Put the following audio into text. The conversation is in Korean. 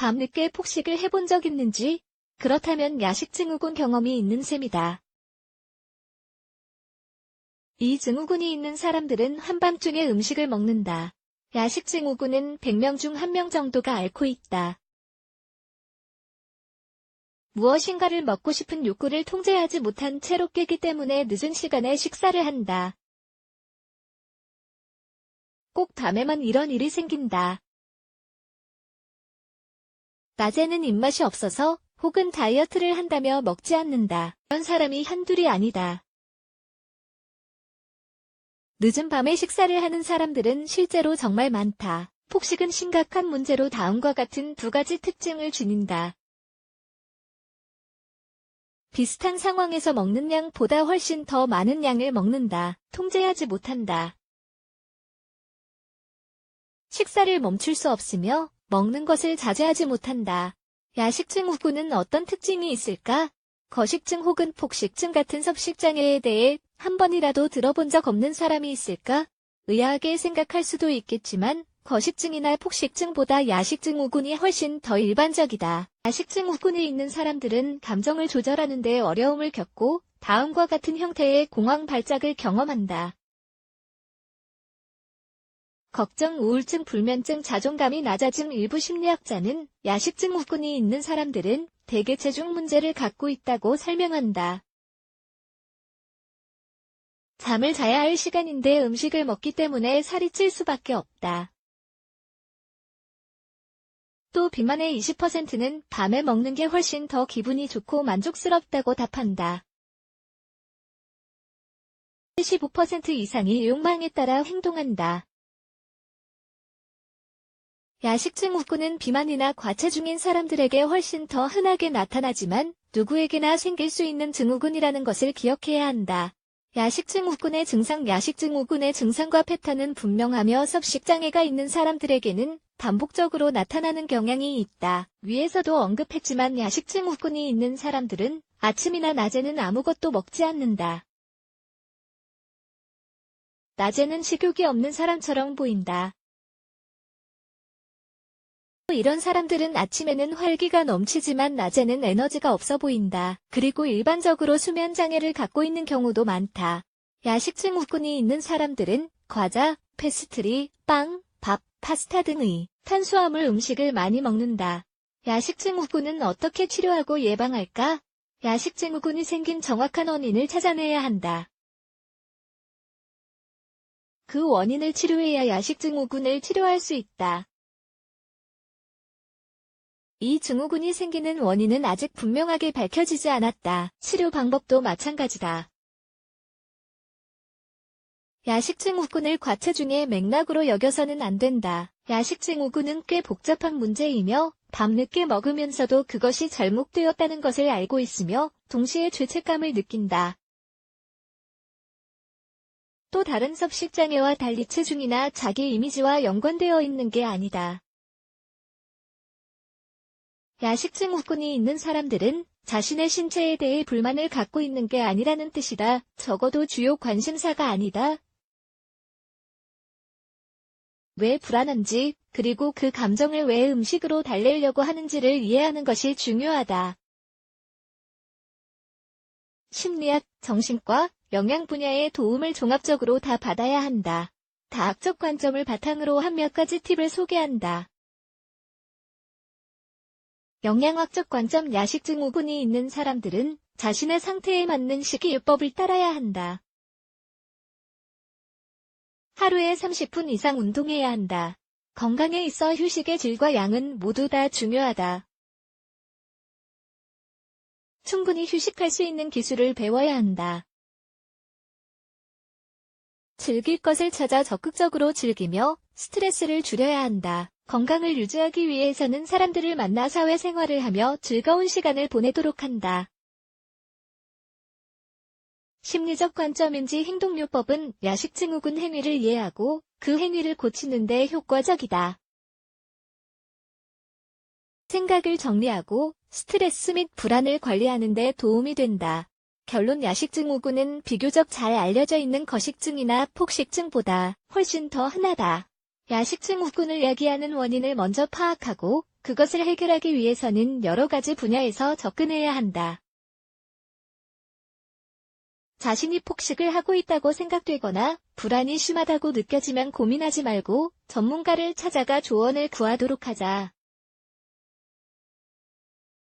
밤늦게 폭식을 해본 적 있는지? 그렇다면 야식 증후군 경험이 있는 셈이다. 이 증후군이 있는 사람들은 한밤중에 음식을 먹는다. 야식 증후군은 100명 중 1명 정도가 앓고 있다. 무엇인가를 먹고 싶은 욕구를 통제하지 못한 채로 깨기 때문에 늦은 시간에 식사를 한다. 꼭 밤에만 이런 일이 생긴다. 낮에는 입맛이 없어서 혹은 다이어트를 한다며 먹지 않는다. 이런 사람이 한둘이 아니다. 늦은 밤에 식사를 하는 사람들은 실제로 정말 많다. 폭식은 심각한 문제로 다음과 같은 두 가지 특징을 지닌다. 비슷한 상황에서 먹는 양보다 훨씬 더 많은 양을 먹는다. 통제하지 못한다. 식사를 멈출 수 없으며 먹는 것을 자제하지 못한다. 야식 증후군은 어떤 특징이 있을까? 거식증 혹은 폭식증 같은 섭식장애에 대해 한 번이라도 들어본 적 없는 사람이 있을까? 의아하게 생각할 수도 있겠지만 거식증이나 폭식증보다 야식 증후군이 훨씬 더 일반적이다. 야식 증후군이 있는 사람들은 감정을 조절하는 데 어려움을 겪고 다음과 같은 형태의 공황 발작을 경험한다. 걱정, 우울증, 불면증, 자존감이 낮아짐. 일부 심리학자는 야식 증후군이 있는 사람들은 대개 체중 문제를 갖고 있다고 설명한다. 잠을 자야 할 시간인데 음식을 먹기 때문에 살이 찔 수밖에 없다. 또 비만의 20%는 밤에 먹는 게 훨씬 더 기분이 좋고 만족스럽다고 답한다. 75% 이상이 욕망에 따라 행동한다. 야식 증후군은 비만이나 과체중인 사람들에게 훨씬 더 흔하게 나타나지만 누구에게나 생길 수 있는 증후군이라는 것을 기억해야 한다. 야식 증후군의 증상. 야식 증후군의 증상과 패턴은 분명하며 섭식장애가 있는 사람들에게는 반복적으로 나타나는 경향이 있다. 위에서도 언급했지만 야식 증후군이 있는 사람들은 아침이나 낮에는 아무것도 먹지 않는다. 낮에는 식욕이 없는 사람처럼 보인다. 이런 사람들은 아침에는 활기가 넘치지만 낮에는 에너지가 없어 보인다. 그리고 일반적으로 수면 장애를 갖고 있는 경우도 많다. 야식 증후군이 있는 사람들은 과자, 페스트리, 빵, 밥, 파스타 등의 탄수화물 음식을 많이 먹는다. 야식 증후군은 어떻게 치료하고 예방할까? 야식 증후군이 생긴 정확한 원인을 찾아내야 한다. 그 원인을 치료해야 야식 증후군을 치료할 수 있다. 이 증후군이 생기는 원인은 아직 분명하게 밝혀지지 않았다. 치료 방법도 마찬가지다. 야식 증후군을 과체중의 맥락으로 여겨서는 안 된다. 야식 증후군은 꽤 복잡한 문제이며 밤늦게 먹으면서도 그것이 잘못되었다는 것을 알고 있으며 동시에 죄책감을 느낀다. 또 다른 섭식장애와 달리 체중이나 자기 이미지와 연관되어 있는 게 아니다. 야식 증후군이 있는 사람들은 자신의 신체에 대해 불만을 갖고 있는 게 아니라는 뜻이다. 적어도 주요 관심사가 아니다. 왜 불안한지, 그리고 그 감정을 왜 음식으로 달래려고 하는지를 이해하는 것이 중요하다. 심리학, 정신과, 영양 분야의 도움을 종합적으로 다 받아야 한다. 다학적 관점을 바탕으로 한 몇 가지 팁을 소개한다. 영양학적 관점. 야식 증후군이 있는 사람들은 자신의 상태에 맞는 식이요법을 따라야 한다. 하루에 30분 이상 운동해야 한다. 건강에 있어 휴식의 질과 양은 모두 다 중요하다. 충분히 휴식할 수 있는 기술을 배워야 한다. 즐길 것을 찾아 적극적으로 즐기며 스트레스를 줄여야 한다. 건강을 유지하기 위해서는 사람들을 만나 사회생활을 하며 즐거운 시간을 보내도록 한다. 심리적 관점인지 행동요법은 야식 증후군 행위를 이해하고 그 행위를 고치는 데 효과적이다. 생각을 정리하고 스트레스 및 불안을 관리하는 데 도움이 된다. 결론. 야식 증후군은 비교적 잘 알려져 있는 거식증이나 폭식증보다 훨씬 더 흔하다. 야식 증후군을 야기하는 원인을 먼저 파악하고 그것을 해결하기 위해서는 여러 가지 분야에서 접근해야 한다. 자신이 폭식을 하고 있다고 생각되거나 불안이 심하다고 느껴지면 고민하지 말고 전문가를 찾아가 조언을 구하도록 하자.